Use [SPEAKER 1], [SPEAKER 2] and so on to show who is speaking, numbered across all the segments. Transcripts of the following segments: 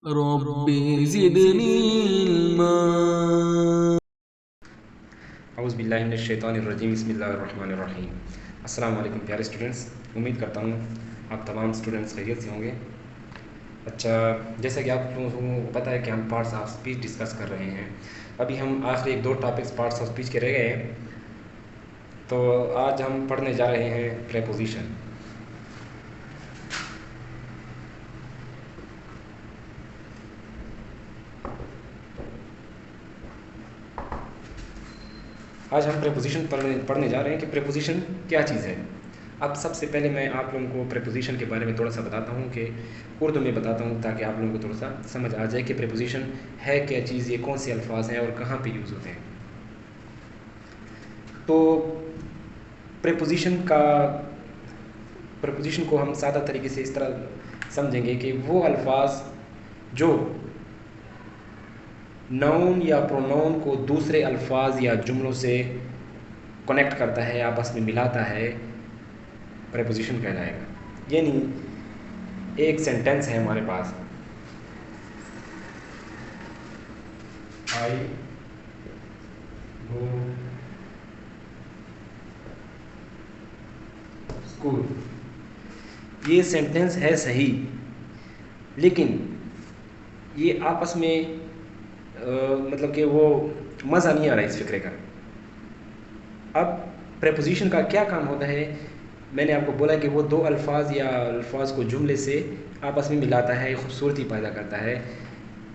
[SPEAKER 1] रब्बी ज़िदनी इल्मा।
[SPEAKER 2] औज़ु बिल्लाहि मिनश शैतानिर रजीम बिस्मिल्लाहिर्रहमानिर्रहीम। अस्सलाम वालेकुम प्यारे स्टूडेंट्स, उम्मीद करता हूँ आप तमाम स्टूडेंट्स खैरियत से होंगे। अच्छा, जैसा कि आप लोगों को पता है कि हम पार्ट्स ऑफ स्पीच डिस्कस कर रहे हैं। अभी हम आखिरी एक दो टॉपिक्स पार्ट्स ऑफ स्पीच के रह गए हैं, तो आज हम पढ़ने जा रहे हैं प्रेपोजिशन। आज हम प्रेपोजिशन पढ़ने जा रहे हैं कि प्रेपोजिशन क्या चीज़ है। अब सबसे पहले मैं आप लोगों को प्रेपोजिशन के बारे में थोड़ा सा बताता हूँ कि उर्दू में बताता हूँ, ताकि आप लोगों को थोड़ा सा समझ आ जाए कि प्रेपोजिशन है क्या चीज़, ये कौन से अल्फाज हैं और कहाँ पे यूज़ होते हैं। तो प्रेपोजिशन को हम सादा तरीके से इस तरह समझेंगे कि वो अल्फाज जो नाउन या प्रोनाउन को दूसरे अल्फाज या जुमलों से कनेक्ट करता है, आपस में मिलाता है, प्रेपोजिशन कहलाएगा। यानी एक सेंटेंस है हमारे पास, आई गो स्कूल। ये सेंटेंस है सही, लेकिन ये आपस में मतलब कि वो मज़ा नहीं आ रहा इस फिक्रे का। अब प्रेपोजिशन का क्या काम होता है, मैंने आपको बोला कि वो दो अल्फाज या अल्फाज को जुमले से आपस में मिलाता है, खूबसूरती पैदा करता है।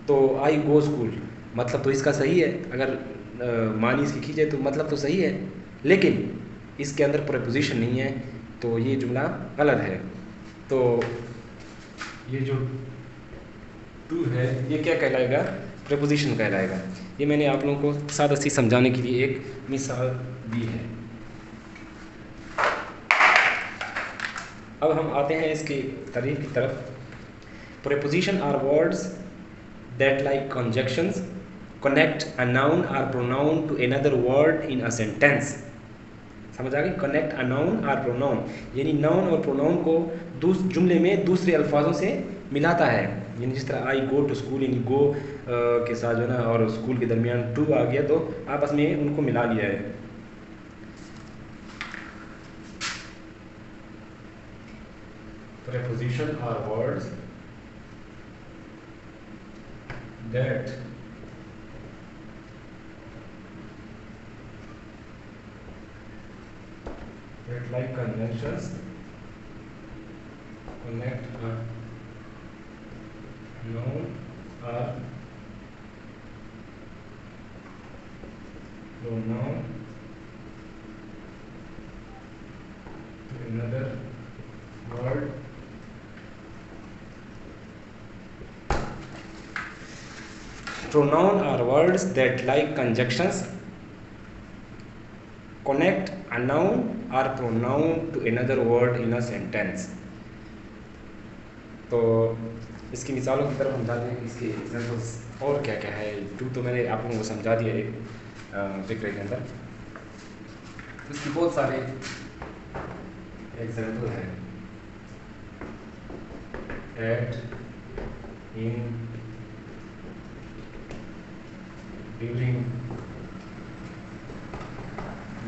[SPEAKER 2] तो आई गो स्कूल, मतलब तो इसका सही है, अगर मानी इसकी खींचे तो मतलब तो सही है, लेकिन इसके अंदर प्रेपोजिशन नहीं है, तो ये जुमला गलत है। तो ये जो टू है ये क्या कहलाएगा, प्रेपोजिशन कहलाएगा। ये मैंने आप लोगों को सादा सी समझाने के लिए एक मिसाल दी है। अब हम आते हैं इसकी तारीफ की तरफ। Preposition are words that like conjunctions connect a noun or pronoun to another word in a sentence. समझ आ गई? Connect a noun or pronoun, यानी नाउन और प्रोनाउन को जुमले में दूसरे अल्फाजों से मिलाता है। यानी जिस तरह आई गो टू स्कूल, यानी गो के साथ जो है ना और स्कूल के दरमियान टू आ गया, तो आपस में उनको मिला लिया है। Preposition are words that like conjunctions connect a noun or pronoun to another word pronoun are words that like conjunctions connect a noun or pronoun to another word in a sentence। तो इसकी मिसालों की तरफ हम जाते हैं, इसके examples और क्या क्या है। टू तो मैंने आप लोगों को समझा दिया एक फिक्रे के अंदर, इसकी बहुत सारे एग्जाम्पल है। At, in, during,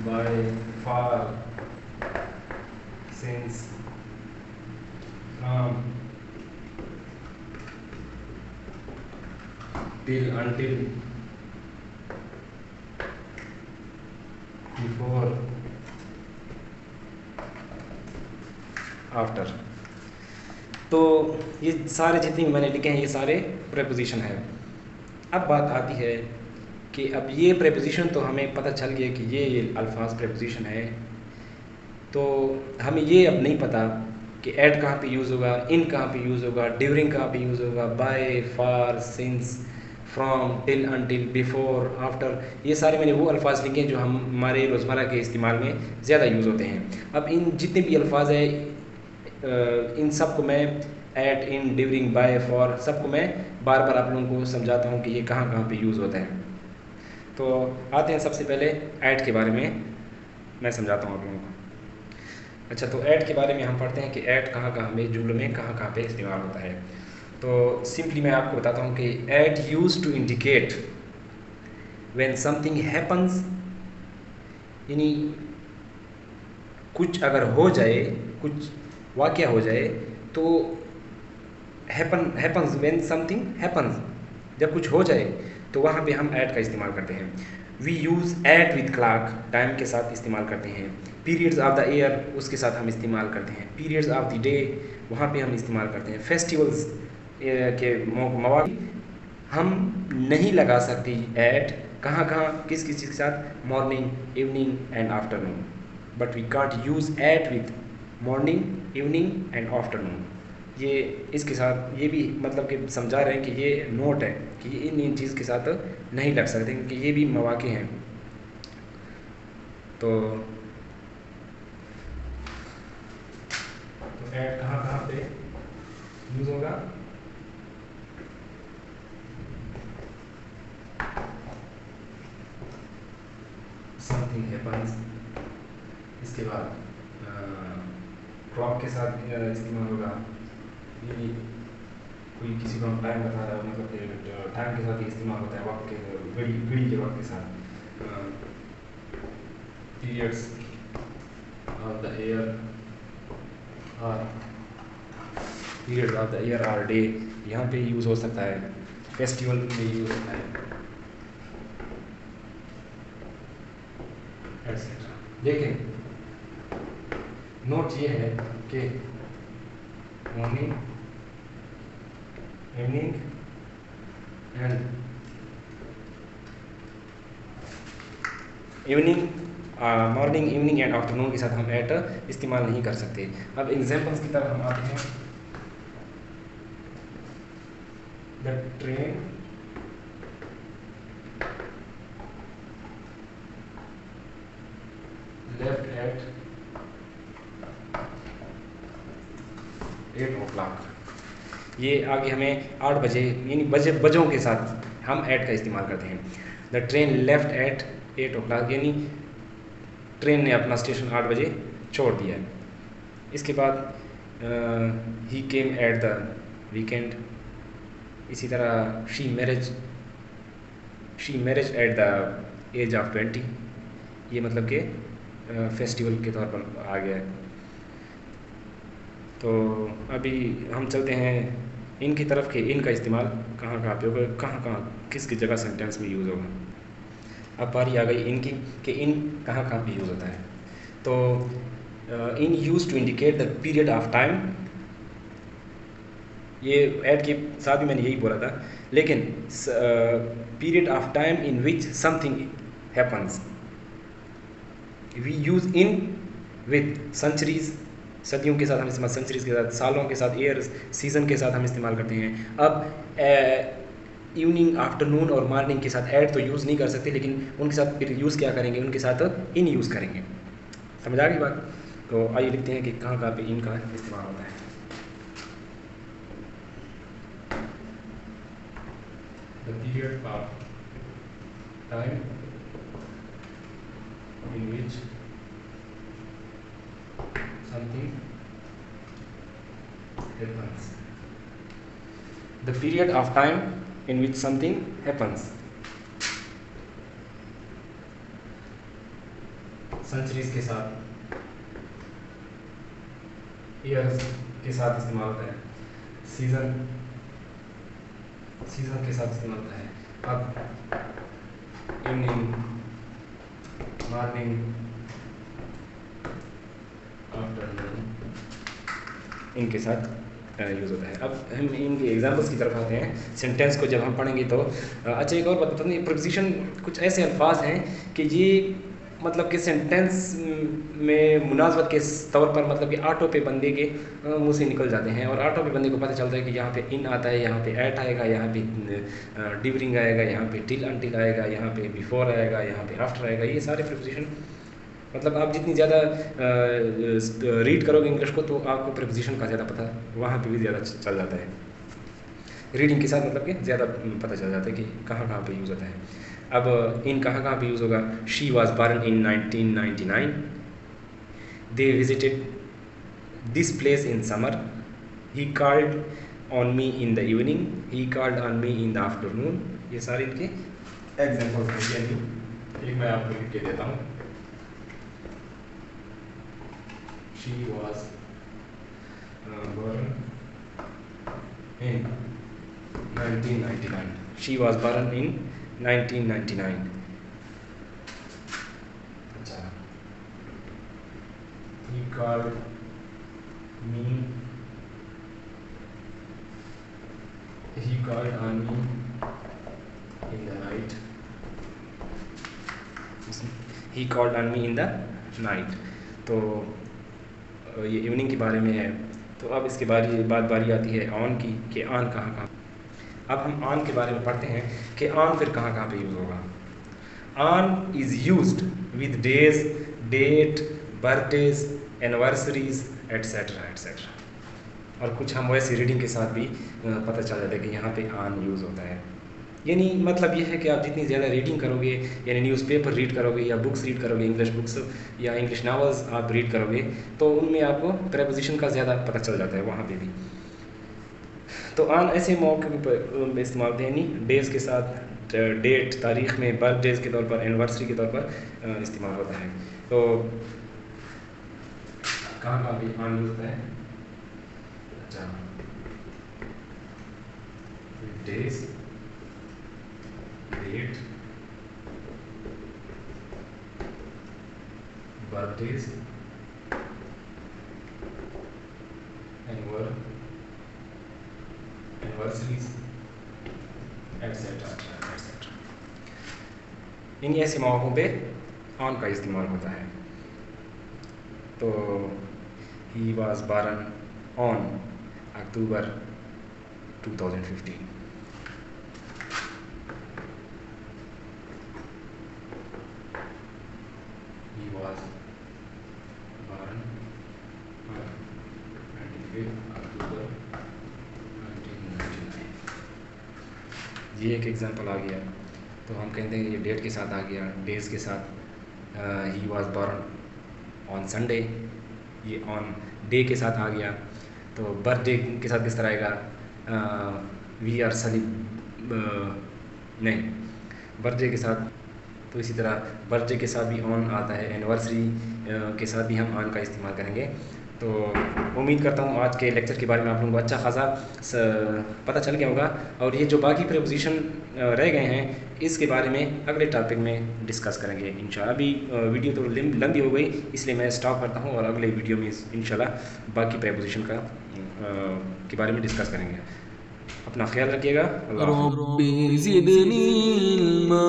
[SPEAKER 2] by, for, since, from, till, until, before, after. तो ये सारे जितने भी मैंने लिखे हैं ये सारे प्रेपोजिशन है। अब बात आती है कि अब ये प्रेपोजिशन तो हमें पता चल गया कि ये अल्फाज प्रेपोजिशन है, तो हमें ये अब नहीं पता कि एट कहाँ पे यूज़ होगा, इन कहाँ पे यूज़ होगा, ड्यूरिंग कहाँ पे यूज़ होगा, by, for, since, from, till, until, before, after. ये सारे मैंने वो अल्फाज लिखे हैं जो हम हमारे रोज़मर्रा के इस्तेमाल में ज़्यादा यूज़ होते हैं। अब इन जितने भी अल्फाज हैं, इन सब को मैं at, in, during, by, for, सबको मैं बार बार आप लोगों को समझाता हूँ कि ये कहाँ कहाँ पे यूज़ होता है। तो आते हैं सबसे पहले ऐट के बारे में मैं समझाता हूँ आप लोगों को। अच्छा, तो ऐट के बारे में हम पढ़ते हैं कि ऐट कहाँ कहाँ में जुमलों में कहाँ कहाँ पे इस्तेमाल होता है। तो सिंपली मैं आपको बताता हूँ कि at use to indicate when something happens, यानी कुछ अगर हो जाए, कुछ वाक़या हो जाए तो हैपन्स व्हेन समथिंग हैपन्स, जब कुछ हो जाए तो वहाँ पे हम ऐट का इस्तेमाल करते हैं। We use at with clock, time के साथ इस्तेमाल करते हैं। पीरियड्स ऑफ द ईयर, उसके साथ हम इस्तेमाल करते हैं। पीरियड्स ऑफ द डे, वहाँ पे हम इस्तेमाल करते हैं। फेस्टिवल्स के मौके हम नहीं लगा सकते ऐट, कहाँ कहाँ किस किस चीज़ के साथ, morning, evening and afternoon, but we can't use at with morning, evening and afternoon. ये इसके साथ ये भी मतलब कि समझा रहे हैं कि ये नोट है कि ये इन चीज़ के साथ नहीं लग सकते, क्योंकि ये भी मौके हैं। तो ऐड कहाँ कहाँ पे यूज़ होगा? समथिंग हैपन्स, इसके बाद क्लॉक के साथ इस्तेमाल होगा। ये कोई किसी को हम टाइम बता रहा है, मतलब कि टाइम के साथ ही इस्तेमाल होता है, वक्त के घड़ी घड़ी के वक्त के साथ। पीरियड्स ऑफ द ईयर और पीरियड्स ऑफ द ईयर और डे, यहाँ पे यूज़ हो सकता है। फेस्टिवल में यूज़ होता है, एटसेट्रा। लेकिन नोट ये है कि morning, evening and morning, evening and afternoon के साथ हम एट इस्तेमाल नहीं कर सकते। अब एग्जांपल्स की तरफ हम आते हैं। The train left eight 8 o'clock। ये आगे हमें 8 बजे, यानी बजों के साथ हम एट का इस्तेमाल करते हैं। The train left eight 8 o'clock, यानी ट्रेन ने अपना स्टेशन 8 बजे छोड़ दिया है। इसके बाद he came at the weekend. इसी तरह she marriage at the age of 20, ये मतलब कि फेस्टिवल के तौर पर आ गया है। तो अभी हम चलते हैं इनकी तरफ के, इनका इस्तेमाल कहाँ कहाँ पे होगा, कहाँ कहाँ किस किस जगह सेंटेंस में यूज़ होगा। अब बारी आ गई इनकी कि इन कहाँ कहाँ पे यूज़ होता है। तो in use to indicate the period of time, ये ऐड के साथ भी मैंने यही बोला था, लेकिन period of time in which something happens, we use in with centuries, सदियों के साथ हम इस्तेमाल, सेंचुरीज के साथ, सालों के साथ, ईयर्स, सीज़न के साथ हम इस्तेमाल करते हैं। अब इवनिंग, आफ्टरनून और मॉर्निंग के साथ ऐड तो यूज़ नहीं कर सकते, लेकिन उनके साथ फिर यूज़ क्या करेंगे, उनके साथ इन यूज़ करेंगे। समझ आ गई बात? तो आइए लिखते हैं कि कहाँ कहाँ पे इन का इस्तेमाल होता है। The period of time in which something happens. The period of time in which something happens. Centuries के साथ, ईयर्स के साथ इस्तेमाल होता है, सीजन के साथ इस्तेमाल होता है। अब इवनिंग, मॉर्निंग, आफ्टरनून, इनके साथ यूज़ होता है। अब हम इनके एग्जांपल्स की तरफ आते हैं। सेंटेंस को जब हम पढ़ेंगे तो अच्छा एक और बात बता दें, प्रीपोजिशन कुछ ऐसे अल्फाज हैं कि ये मतलब कि सेंटेंस में मुनासबत के तौर पर मतलब कि ऑटो पे बंदे के मुंह से निकल जाते हैं, और ऑटो पे बंदे को पता चलता है कि यहाँ पे इन आता है, यहाँ पे एट आएगा, यहाँ पे ड्यूरिंग आएगा, यहाँ पे टिल अनटिल आएगा, यहाँ पे बिफोर आएगा, यहाँ पे आफ्टर आएगा। ये सारे प्रीपोजिशन मतलब आप जितनी ज़्यादा रीड करोगे इंग्लिश को तो आपको प्रीपोजिशन का ज़्यादा पता वहाँ पे भी ज़्यादा चल जाता है। रीडिंग के साथ मतलब कि ज़्यादा पता चल जाता है कि कहाँ कहाँ पे यूज़ होता है। अब इन कहाँ कहाँ पे यूज़ होगा। She was born in 1999, they visited this place in summer, he called on me in the evening, he called on me in the afternoon. ये सारे इनके एग्जाम्पल्स हैं। यानी एक मैं आपको लिख के देता हूँ, she was born in 1999, she was born in 1999। अच्छा, he called me, he called on me in the night, he called on me in the night। तो ये इवनिंग के बारे में है। तो अब इसके बारी आती है ऑन की, कि ऑन कहाँ कहाँ। अब हम ऑन के बारे में पढ़ते हैं कि ऑन फिर कहाँ कहाँ पे यूज़ होगा। On is used with days, date, birthdays, anniversaries etcetera etcetera. और कुछ हम वैसे रीडिंग के साथ भी पता चल जाता है कि यहाँ पे ऑन यूज़ होता है। यानी मतलब ये है कि आप जितनी ज़्यादा रीडिंग करोगे, यानी न्यूज़पेपर रीड करोगे या बुक्स रीड करोगे, इंग्लिश बुक्स या इंग्लिश नावल्स आप रीड करोगे, तो उनमें आपको प्रेपोजिशन का ज़्यादा पता चल जाता है वहाँ पे भी। तो ऑन ऐसे मौके पर इस्तेमाल होते हैं, यानी डेज़ के साथ, डेट तारीख़ में, बर्थडेज़ के तौर पर, एनिवर्सरी के तौर पर इस्तेमाल होता है। तो कहाँ कहाँ भी ऑन यूज़ होता है? अच्छा, days, date, birthdays, anniversaries, etc etc। इन ऐसे मौक़ों पे ऑन का इस्तेमाल होता है। तो he was born on October 2015। He was born on 25 October 1999। ये एक एग्जांपल आ गया। तो हम कहते हैं ये डेट के साथ आ गया, डेज़ के साथ। ही वाज बॉर्न ऑन संडे, ये ऑन डे के साथ आ गया। तो बर्थडे के साथ किस तरह आएगा? वी आर नहीं, बर्थडे के साथ। तो इसी तरह बर्थडे के साथ भी ऑन आता है, एनिवर्सरी के साथ भी हम ऑन का इस्तेमाल करेंगे। तो उम्मीद करता हूँ आज के लेक्चर के बारे में आप लोगों को अच्छा खासा पता चल गया होगा। और ये जो बाकी प्रीपोजिशन रह गए हैं, इसके बारे में अगले टॉपिक में डिस्कस करेंगे इंशाल्लाह। अभी वीडियो तो लंबी हो गई, इसलिए मैं स्टॉप करता हूँ और अगले वीडियो में इंशाल्लाह बाकी प्रीपोजिशन का के बारे में डिस्कस करेंगे। अपना ख्याल रखिएगा। अल्लाह हाफ़िज़।
[SPEAKER 1] रब्बी ज़िदनी इल्मा।